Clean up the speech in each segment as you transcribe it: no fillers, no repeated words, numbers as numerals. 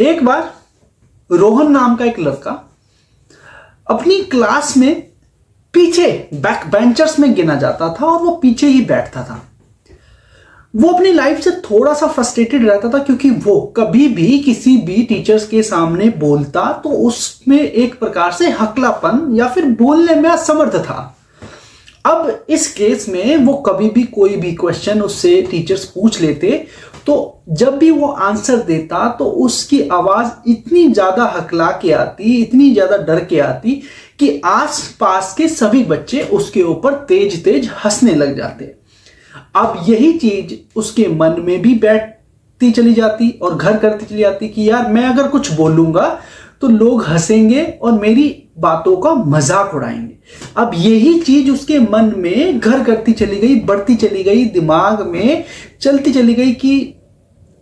एक बार रोहन नाम का एक लड़का अपनी क्लास में पीछे बैक बेंचर्स में गिना जाता था और वो पीछे ही बैठता था। वो अपनी लाइफ से थोड़ा सा फ्रस्ट्रेटेड रहता था क्योंकि वो कभी भी किसी भी टीचर्स के सामने बोलता तो उसमें एक प्रकार से हकलापन या फिर बोलने में असमर्थ था। अब इस केस में वो कभी भी कोई भी क्वेश्चन उससे टीचर्स पूछ लेते तो जब भी वो आंसर देता तो उसकी आवाज इतनी ज्यादा हकला के आती, इतनी ज्यादा डर के आती कि आस पास के सभी बच्चे उसके ऊपर तेज तेज हंसने लग जाते। अब यही चीज उसके मन में भी बैठती चली जाती और घर करती चली जाती कि यार मैं अगर कुछ बोलूंगा तो लोग हंसेंगे और मेरी बातों का मजाक उड़ाएंगे। अब यही चीज उसके मन में घर करती चली गई, बढ़ती चली गई, दिमाग में चलती चली गई कि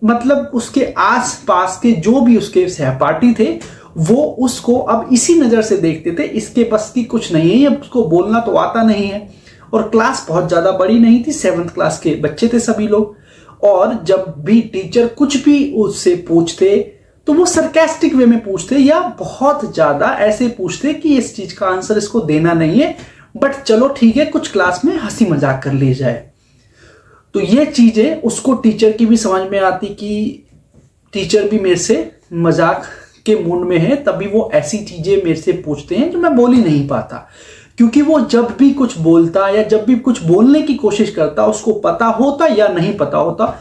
मतलब उसके आसपास के जो भी उसके सहपाठी थे वो उसको अब इसी नजर से देखते थे, इसके बस की कुछ नहीं है, ये उसको बोलना तो आता नहीं है। और क्लास बहुत ज्यादा बड़ी नहीं थी, 7th क्लास के बच्चे थे सभी लोग। और जब भी टीचर कुछ भी उससे पूछते तो वो सरकास्टिक वे में पूछते या बहुत ज्यादा ऐसे पूछते कि इस चीज का आंसर इसको देना नहीं है, बट चलो ठीक है कुछ क्लास में हंसी मजाक कर ली जाए। तो ये चीजें उसको टीचर की भी समझ में आती कि टीचर भी मेरे से मजाक के मूड में है, तभी वो ऐसी चीजें मेरे से पूछते हैं जो मैं बोल ही नहीं पाता। क्योंकि वो जब भी कुछ बोलता या जब भी कुछ बोलने की कोशिश करता, उसको पता होता या नहीं पता होता,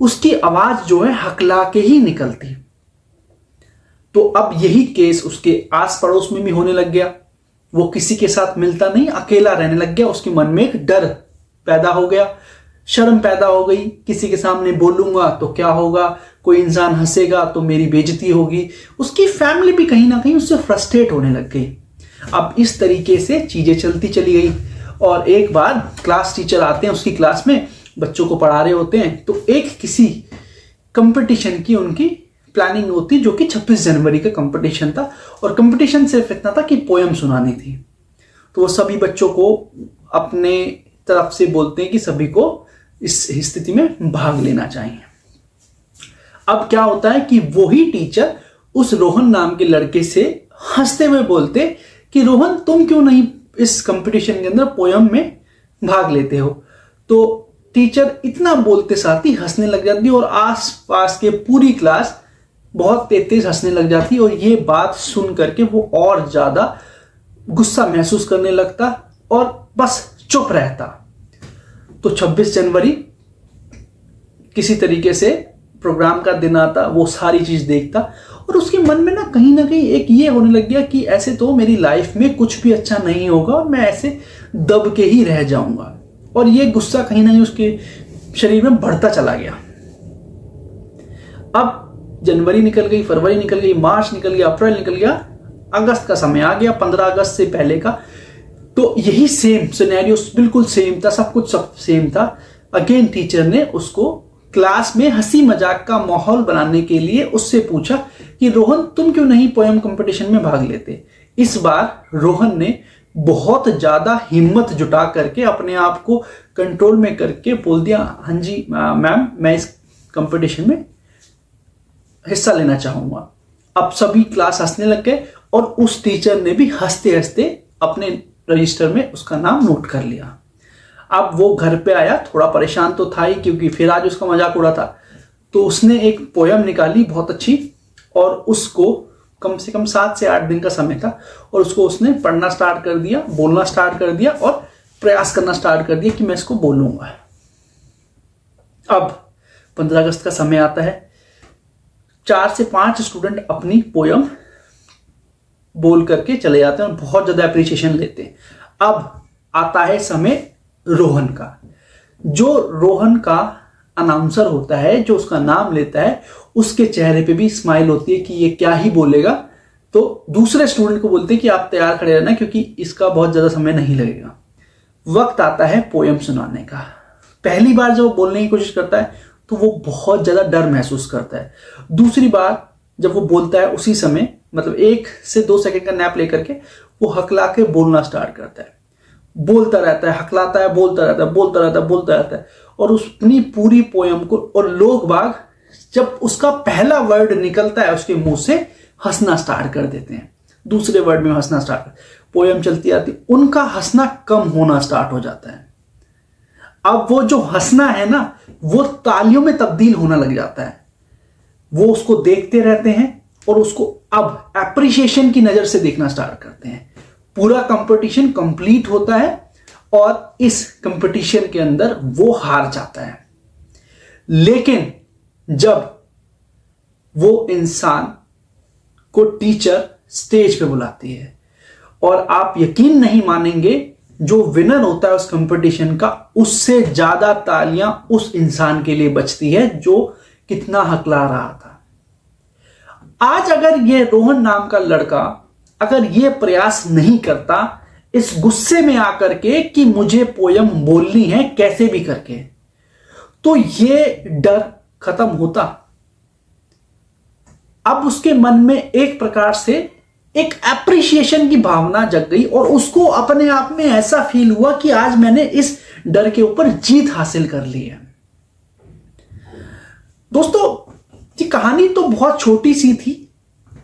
उसकी आवाज जो है हकला के ही निकलती। तो अब यही केस उसके आस पड़ोस में भी होने लग गया। वो किसी के साथ मिलता नहीं, अकेला रहने लग गया। उसके मन में एक डर पैदा हो गया, शर्म पैदा हो गई, किसी के सामने बोलूंगा तो क्या होगा, कोई इंसान हंसेगा तो मेरी बेइज्जती होगी। उसकी फैमिली भी कहीं ना कहीं उससे फ्रस्ट्रेट होने लग गई। अब इस तरीके से चीजें चलती चली गई। और एक बार क्लास टीचर आते हैं उसकी क्लास में, बच्चों को पढ़ा रहे होते हैं, तो एक किसी कंपटीशन की उनकी प्लानिंग होती जो कि 26 जनवरी का कंपटीशन था। और कंपटीशन सिर्फ इतना था कि पोयम सुनानी थी। तो वो सभी बच्चों को अपने तरफ से बोलते हैं कि सभी को इस स्थिति में भाग लेना चाहिए। अब क्या होता है कि वही टीचर उस रोहन नाम के लड़के से हंसते हुए बोलते कि रोहन तुम क्यों नहीं इस कंपटीशन के अंदर पोयम में भाग लेते हो। तो टीचर इतना बोलते साथ ही हंसने लग जाती और आसपास के पूरी क्लास बहुत तेज हंसने लग जाती। और ये बात सुन करके वो और ज्यादा गुस्सा महसूस करने लगता और बस चुप रहता। तो 26 जनवरी किसी तरीके से प्रोग्राम का दिन आता, वो सारी चीज देखता और उसके मन में ना कहीं एक ये होने लग गया कि ऐसे तो मेरी लाइफ में कुछ भी अच्छा नहीं होगा और मैं ऐसे दब के ही रह जाऊंगा। और ये गुस्सा कहीं ना कहीं उसके शरीर में बढ़ता चला गया। अब जनवरी निकल गई, फरवरी निकल गई, मार्च निकल गया, अप्रैल निकल गया, अगस्त का समय आ गया, 15 अगस्त से पहले का। तो यही सेम सिनेरियो बिल्कुल सेम था, सब कुछ सब सेम था। अगेन टीचर ने उसको क्लास में हंसी मजाक का माहौल बनाने के लिए उससे पूछा कि रोहन तुम क्यों नहीं पोयम कंपटीशन में भाग लेते। इस बार रोहन ने बहुत ज्यादा हिम्मत जुटा करके अपने आप को कंट्रोल में करके बोल दिया, हाँ जी मैम मैं इस कंपटीशन में हिस्सा लेना चाहूंगा। अब सभी क्लास हंसने लग गए और उस टीचर ने भी हंसते हंसते अपने रजिस्टर में उसका नाम नोट कर लिया। अब वो घर पे आया, थोड़ा परेशान तो था ही क्योंकि फिर आज उसका मजाक उड़ा था। तो उसने एक पोयम निकाली बहुत अच्छी और उसको कम से कम 7 से 8 दिन का समय था और उसको उसने पढ़ना स्टार्ट कर दिया, बोलना स्टार्ट कर दिया और प्रयास करना स्टार्ट कर दिया कि मैं इसको बोलूंगा। अब 15 अगस्त का समय आता है, 4 से 5 स्टूडेंट अपनी पोयम बोल करके चले जाते हैं और बहुत ज्यादा अप्रिसिएशन लेते हैं। अब आता है समय रोहन का। जो रोहन का अनाउंसर होता है, जो उसका नाम लेता है, उसके चेहरे पे भी स्माइल होती है कि ये क्या ही बोलेगा। तो दूसरे स्टूडेंट को बोलते हैं कि आप तैयार खड़े रहना क्योंकि इसका बहुत ज्यादा समय नहीं लगेगा। वक्त आता है पोयम सुनाने का। पहली बार जब वो बोलने की कोशिश करता है तो वो बहुत ज्यादा डर महसूस करता है। दूसरी बार जब वो बोलता है उसी समय मतलब 1 से 2 सेकंड का नैप लेकर के वो हकला के बोलना स्टार्ट करता है, बोलता रहता है, हकलाता है, बोलता रहता है, बोलता रहता है, बोलता रहता है और उस अपनी पूरी पोयम को, और लोग बाग जब उसका पहला वर्ड निकलता है उसके मुंह से हंसना स्टार्ट कर देते हैं, दूसरे वर्ड में हंसना स्टार्ट, पोयम चलती आती, उनका हंसना कम होना स्टार्ट हो जाता है। अब वो जो हंसना है ना वो तालियों में तब्दील होना लग जाता है। वो उसको देखते रहते हैं और उसको अब एप्रिसिएशन की नजर से देखना स्टार्ट करते हैं। पूरा कंपटीशन कंप्लीट होता है और इस कंपटीशन के अंदर वो हार जाता है। लेकिन जब वो इंसान को टीचर स्टेज पे बुलाती है और आप यकीन नहीं मानेंगे, जो विनर होता है उस कंपटीशन का उससे ज्यादा तालियां उस इंसान के लिए बजती है जो कितना हकला रहा था। आज अगर ये रोहन नाम का लड़का अगर ये प्रयास नहीं करता इस गुस्से में आकर के कि मुझे पोयम बोलनी है कैसे भी करके, तो ये डर खत्म होता। अब उसके मन में एक प्रकार से एक एप्रिसिएशन की भावना जग गई और उसको अपने आप में ऐसा फील हुआ कि आज मैंने इस डर के ऊपर जीत हासिल कर ली है। दोस्तों, ये कहानी तो बहुत छोटी सी थी,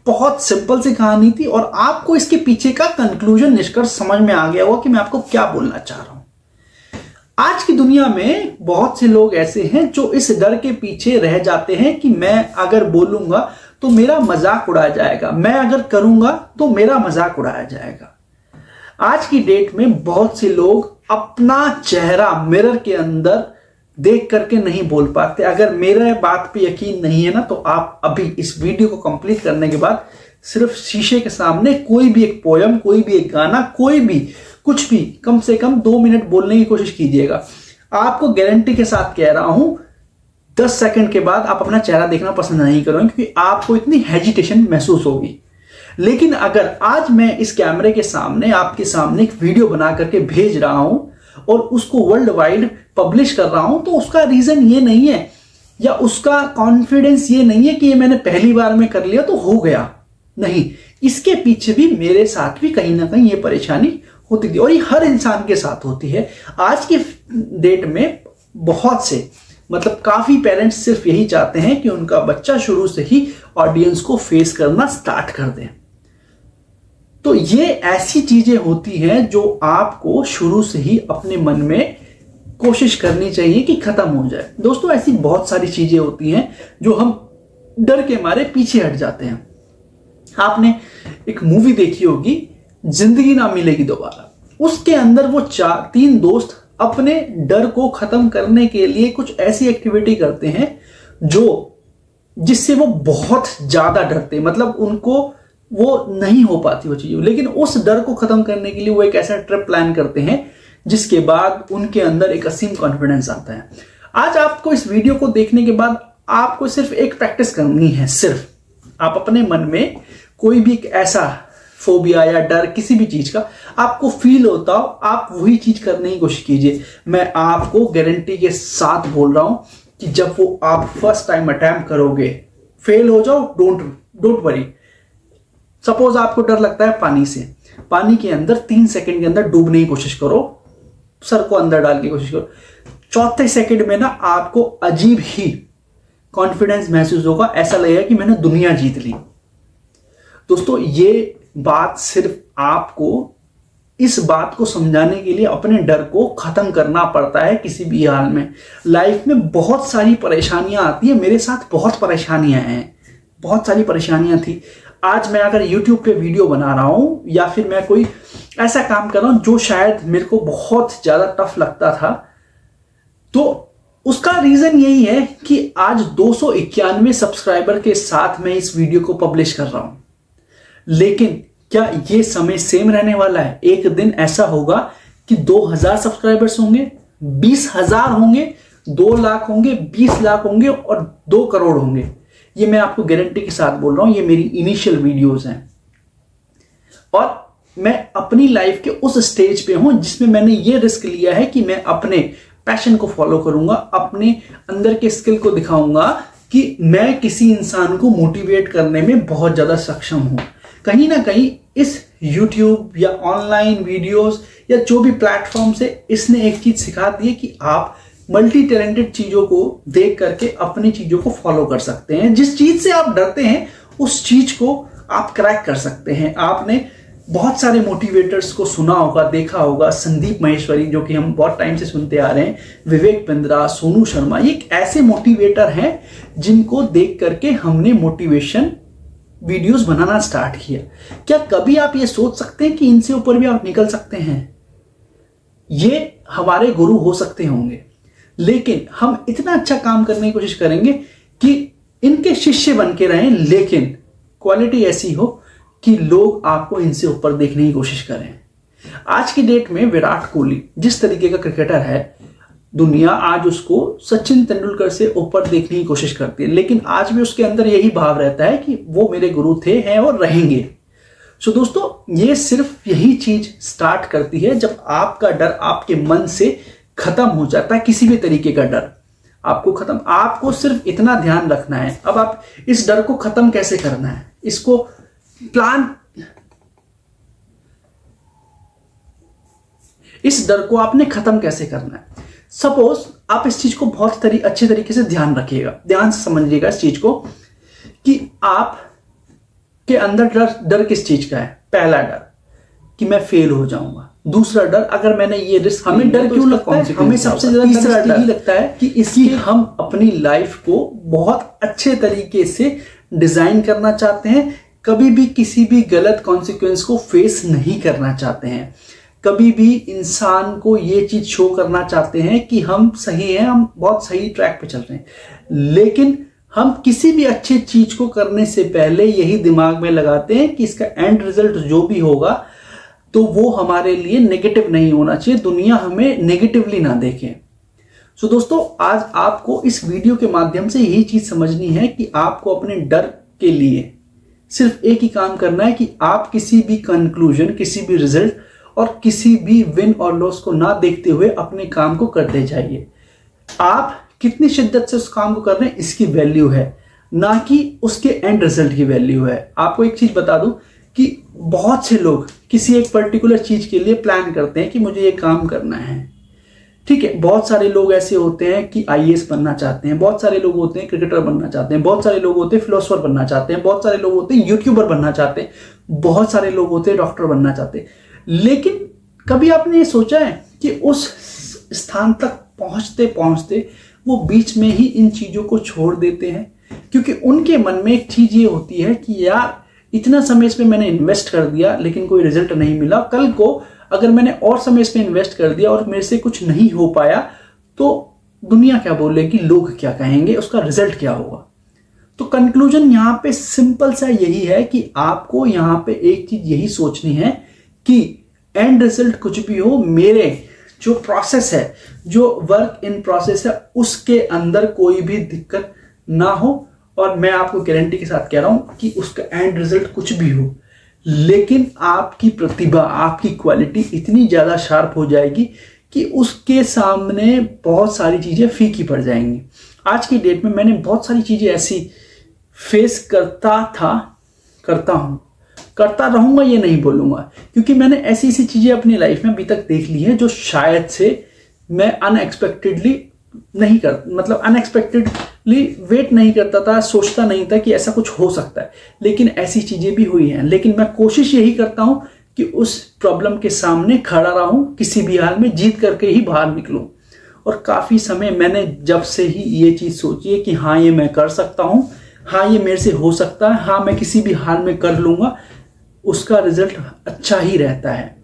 बहुत सिंपल सी कहानी थी और आपको इसके पीछे का कंक्लूजन निष्कर्ष समझ में आ गया होगा कि मैं आपको क्या बोलना चाह रहा हूं। आज की दुनिया में बहुत से लोग ऐसे हैं जो इस डर के पीछे रह जाते हैं कि मैं अगर बोलूंगा तो मेरा मजाक उड़ाया जाएगा, मैं अगर करूंगा तो मेरा मजाक उड़ाया जाएगा। आज की डेट में बहुत से लोग अपना चेहरा मिरर के अंदर देख करके नहीं बोल पाते। अगर मेरे बात पे यकीन नहीं है ना तो आप अभी इस वीडियो को कंप्लीट करने के बाद सिर्फ शीशे के सामने कोई भी एक पोयम, कोई भी एक गाना, कोई भी कुछ भी कम से कम 2 मिनट बोलने की कोशिश कीजिएगा। आपको गारंटी के साथ कह रहा हूं 10 सेकंड के बाद आप अपना चेहरा देखना पसंद नहीं करोगे क्योंकि आपको इतनी हेजिटेशन महसूस होगी। लेकिन अगर आज मैं इस कैमरे के सामने आपके सामने एक वीडियो बना करके भेज रहा हूं और उसको वर्ल्ड वाइड पब्लिश कर रहा हूं तो उसका रीजन ये नहीं है या उसका कॉन्फिडेंस ये नहीं है कि ये मैंने पहली बार में कर लिया तो हो गया। नहीं, इसके पीछे भी मेरे साथ भी कहीं ना कहीं ये परेशानी होती थी और ये हर इंसान के साथ होती है। आज की डेट में बहुत से मतलब काफी पेरेंट्स सिर्फ यही चाहते हैं कि उनका बच्चा शुरू से ही ऑडियंस को फेस करना स्टार्ट कर दे। तो ये ऐसी चीजें होती हैं जो आपको शुरू से ही अपने मन में कोशिश करनी चाहिए कि खत्म हो जाए। दोस्तों, ऐसी बहुत सारी चीजें होती हैं जो हम डर के मारे पीछे हट जाते हैं। आपने एक मूवी देखी होगी जिंदगी ना मिलेगी दोबारा, उसके अंदर वो 3 दोस्त अपने डर को खत्म करने के लिए कुछ ऐसी एक्टिविटी करते हैं जिससे वो बहुत ज्यादा डरते, मतलब उनको वो नहीं हो पाती वो चीज, लेकिन उस डर को खत्म करने के लिए वो एक ऐसा ट्रिप प्लान करते हैं जिसके बाद उनके अंदर एक असीम कॉन्फिडेंस आता है। आज आपको इस वीडियो को देखने के बाद आपको सिर्फ एक प्रैक्टिस करनी है। सिर्फ आप अपने मन में कोई भी एक ऐसा फोबिया या डर किसी भी चीज का आपको फील होता हो, आप वही चीज करने की कोशिश कीजिए। मैं आपको गारंटी के साथ बोल रहा हूं कि जब वो आप फर्स्ट टाइम अटेम्प्ट करोगे, फेल हो जाओ, डोंट वरी। सपोज आपको डर लगता है पानी से, पानी के अंदर 3 सेकंड के अंदर डूबने की कोशिश करो, सर को अंदर डाल की कोशिश करो। 4थे सेकंड में ना आपको अजीब ही कॉन्फिडेंस महसूस होगा, ऐसा लगेगा कि मैंने दुनिया जीत ली। दोस्तों, ये बात सिर्फ आपको इस बात को समझाने के लिए अपने डर को खत्म करना पड़ता है किसी भी हाल में। लाइफ में बहुत सारी परेशानियां आती है, मेरे साथ बहुत परेशानियां हैं, बहुत सारी परेशानियां थी। आज मैं अगर YouTube पे वीडियो बना रहा हूं या फिर मैं कोई ऐसा काम कर रहा हूं जो शायद मेरे को बहुत ज्यादा टफ लगता था, तो उसका रीजन यही है कि आज 291 सब्सक्राइबर के साथ मैं इस वीडियो को पब्लिश कर रहा हूं। लेकिन क्या ये समय सेम रहने वाला है? एक दिन ऐसा होगा कि 2000 सब्सक्राइबर्स होंगे, 20,000 होंगे, 2 लाख होंगे, 20 लाख होंगे और 2 करोड़ होंगे। ये मैं आपको गारंटी के साथ बोल रहा हूं, ये मेरी इनिशियल वीडियोस हैं और मैं अपनी लाइफ के उस स्टेज पे हूं जिसमें मैंने ये रिस्क लिया है कि मैं अपने पैशन को फॉलो करूंगा, अपने अंदर के स्किल को दिखाऊंगा कि मैं किसी इंसान को मोटिवेट करने में बहुत ज्यादा सक्षम हूं। कहीं ना कहीं इस YouTube या ऑनलाइन वीडियोस या जो भी प्लेटफॉर्म से इसने एक चीज सिखा दी है कि आप मल्टी टैलेंटेड चीजों को देख करके अपनी चीजों को फॉलो कर सकते हैं। जिस चीज से आप डरते हैं उस चीज को आप क्रैक कर सकते हैं। आपने बहुत सारे मोटिवेटर्स को सुना होगा, देखा होगा। संदीप माहेश्वरी, जो कि हम बहुत टाइम से सुनते आ रहे हैं, विवेक बिंद्रा, सोनू शर्मा, ये एक ऐसे मोटिवेटर हैं जिनको देख करके हमने मोटिवेशन वीडियोस बनाना स्टार्ट किया। क्या कभी आप ये सोच सकते हैं कि इनसे ऊपर भी आप निकल सकते हैं? ये हमारे गुरु हो सकते होंगे, लेकिन हम इतना अच्छा काम करने की कोशिश करेंगे कि इनके शिष्य बन के रहें, लेकिन क्वालिटी ऐसी हो कि लोग आपको इनसे ऊपर देखने की कोशिश करें। आज की डेट में विराट कोहली जिस तरीके का क्रिकेटर है, दुनिया आज उसको सचिन तेंदुलकर से ऊपर देखने की कोशिश करती है, लेकिन आज भी उसके अंदर यही भाव रहता है कि वो मेरे गुरु थे, हैं और रहेंगे। सो दोस्तों, ये सिर्फ यही चीज स्टार्ट करती है जब आपका डर आपके मन से खत्म हो जाता है। किसी भी तरीके का डर आपको खत्म, आपको सिर्फ इतना ध्यान रखना है। अब आप इस डर को खत्म कैसे करना है, इसको प्लान, इस डर को आपने खत्म कैसे करना है। सपोज आप इस चीज को बहुत अच्छे तरीके से ध्यान रखिएगा, ध्यान से समझिएगा इस चीज को कि आप के अंदर डर किस चीज का है। पहला डर कि मैं फेल हो जाऊंगा। दूसरा डर, अगर मैंने ये रिस्क, हमें डर क्यों लगता है? हमें सबसे ज्यादा तीसरा डर यही लगता है कि इसकी हम अपनी लाइफ को बहुत अच्छे तरीके से डिजाइन करना चाहते हैं, कभी भी किसी भी गलत कॉन्सिक्वेंस को फेस नहीं करना चाहते हैं, कभी भी इंसान को ये चीज शो करना चाहते हैं कि हम सही हैं, हम बहुत सही ट्रैक पे चल रहे हैं। लेकिन हम किसी भी अच्छी चीज को करने से पहले यही दिमाग में लगाते हैं कि इसका एंड रिजल्ट जो भी होगा तो वो हमारे लिए नेगेटिव नहीं होना चाहिए, दुनिया हमें नेगेटिवली ना देखे। सो दोस्तों, आज आपको इस वीडियो के माध्यम से यही चीज समझनी है कि आपको अपने डर के लिए सिर्फ एक ही काम करना है कि आप किसी भी कंक्लूजन, किसी भी रिजल्ट और किसी भी विन और लॉस को ना देखते हुए अपने काम को करते जाइए। आप कितनी शिद्दत से उस काम को कर रहे हैं इसकी वैल्यू है, ना कि उसके एंड रिजल्ट की वैल्यू है। आपको एक चीज बता दूं कि बहुत से लोग किसी एक पर्टिकुलर चीज के लिए प्लान करते हैं कि मुझे ये काम करना है, ठीक है। बहुत सारे लोग ऐसे होते हैं कि आईएएस बनना चाहते हैं, बहुत सारे लोग होते हैं क्रिकेटर बनना चाहते हैं, बहुत सारे लोग होते हैं फिलोसोफर बनना चाहते हैं, बहुत सारे लोग होते हैं यूट्यूबर बनना चाहते हैं, बहुत सारे लोग होते हैं डॉक्टर बनना चाहते हैं। लेकिन कभी आपने ये सोचा है कि उस स्थान तक पहुंचते पहुंचते वो बीच में ही इन चीजों को छोड़ देते हैं? क्योंकि उनके मन में एक चीज ये होती है कि यार इतना समय इसमें मैंने इन्वेस्ट कर दिया लेकिन कोई रिजल्ट नहीं मिला, कल को अगर मैंने और समय इसमें इन्वेस्ट कर दिया और मेरे से कुछ नहीं हो पाया तो दुनिया क्या बोलेगी, लोग क्या कहेंगे, उसका रिजल्ट क्या होगा। तो कंक्लूजन यहाँ पे सिंपल सा यही है कि आपको यहाँ पे एक चीज यही सोचनी है कि एंड रिजल्ट कुछ भी हो, मेरे जो प्रोसेस है, जो वर्क इन प्रोसेस है, उसके अंदर कोई भी दिक्कत ना हो। और मैं आपको गारंटी के साथ कह रहा हूं कि उसका एंड रिजल्ट कुछ भी हो, लेकिन आपकी प्रतिभा, आपकी क्वालिटी इतनी ज्यादा शार्प हो जाएगी कि उसके सामने बहुत सारी चीजें फीकी पड़ जाएंगी। आज की डेट में मैंने बहुत सारी चीजें ऐसी फेस करता हूं, करता रहूंगा ये नहीं बोलूंगा, क्योंकि मैंने ऐसी ऐसी चीजें अपनी लाइफ में अभी तक देख ली है जो शायद से मैं अनएक्सपेक्टेडली वेट नहीं करता था, सोचता नहीं था कि ऐसा कुछ हो सकता है, लेकिन ऐसी चीजें भी हुई हैं। लेकिन मैं कोशिश यही करता हूं कि उस प्रॉब्लम के सामने खड़ा रहूं, किसी भी हाल में जीत करके ही बाहर निकलूं। और काफी समय मैंने जब से ही ये चीज सोची है कि हाँ ये मैं कर सकता हूं, हाँ ये मेरे से हो सकता है, हाँ मैं किसी भी हाल में कर लूंगा, उसका रिजल्ट अच्छा ही रहता है।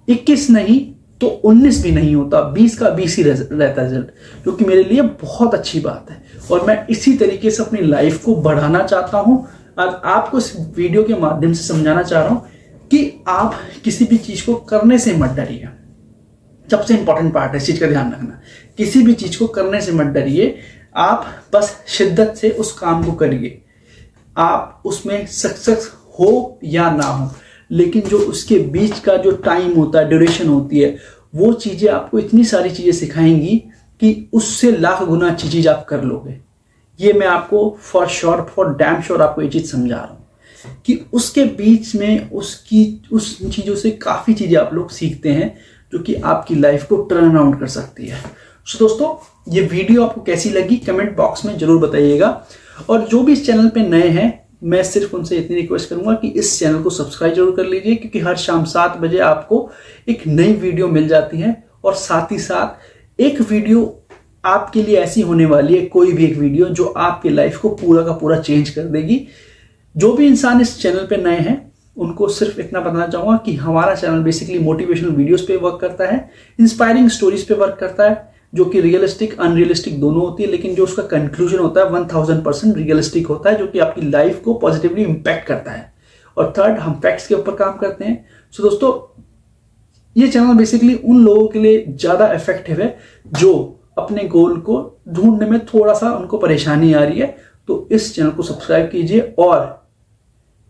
21 नहीं तो 19 भी नहीं होता, 20 का 20 ही रहता है रिजल्ट, जो कि मेरे लिए बहुत अच्छी बात है। और मैं इसी तरीके से अपनी लाइफ को बढ़ाना चाहता हूं और आपको इस वीडियो के माध्यम से समझाना चाह रहा हूं कि आप किसी भी चीज को करने से मत डरिए। सबसे इंपॉर्टेंट पार्ट है इस चीज का ध्यान रखना, किसी भी चीज को करने से मत डरिए, आप बस शिद्दत से उस काम को करिए। आप उसमें सक्सेस हो या ना हो, लेकिन जो उसके बीच का जो टाइम होता है, ड्यूरेशन होती है, वो चीजें आपको इतनी सारी चीजें सिखाएंगी कि उससे लाख गुना अच्छी चीज आप कर लोगे। ये मैं आपको for sure, for damn sure आपको ये चीज समझा रहा हूं कि उसके बीच में उस चीजों से काफी चीजें आप लोग सीखते हैं जो कि आपकी लाइफ को टर्न अराउंड कर सकती है। सो दोस्तों, ये वीडियो आपको कैसी लगी कमेंट बॉक्स में जरूर बताइएगा। और जो भी इस चैनल पे नए हैं, मैं सिर्फ उनसे इतनी रिक्वेस्ट करूंगा कि इस चैनल को सब्सक्राइब जरूर कर लीजिए, क्योंकि हर शाम 7 बजे आपको एक नई वीडियो मिल जाती है। और साथ ही साथ एक वीडियो आपके लिए ऐसी होने वाली है, कोई भी एक वीडियो जो आपकी लाइफ को पूरा का पूरा चेंज कर देगी। जो भी इंसान इस चैनल पे नए हैं उनको सिर्फ इतना बताना चाहूंगा कि हमारा चैनल बेसिकली मोटिवेशनल वीडियोस पे वर्क करता है, इंस्पायरिंग स्टोरीज पे वर्क करता है, जो कि रियलिस्टिक अनरियलिस्टिक दोनों होती है, लेकिन जो उसका कंक्लूजन होता है 1000% रियलिस्टिक होता है, जो कि आपकी लाइफ को पॉजिटिवली इंपैक्ट करता है। और थर्ड, हम फैक्ट्स के ऊपर काम करते हैं। सो दोस्तों, ये चैनल बेसिकली उन लोगों के लिए ज्यादा इफेक्टिव है जो अपने गोल को ढूंढने में थोड़ा सा उनको परेशानी आ रही है। तो इस चैनल को सब्सक्राइब कीजिए और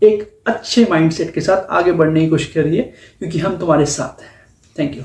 एक अच्छे माइंडसेट के साथ आगे बढ़ने की कोशिश करिए, क्योंकि हम तुम्हारे साथ हैं। Thank you.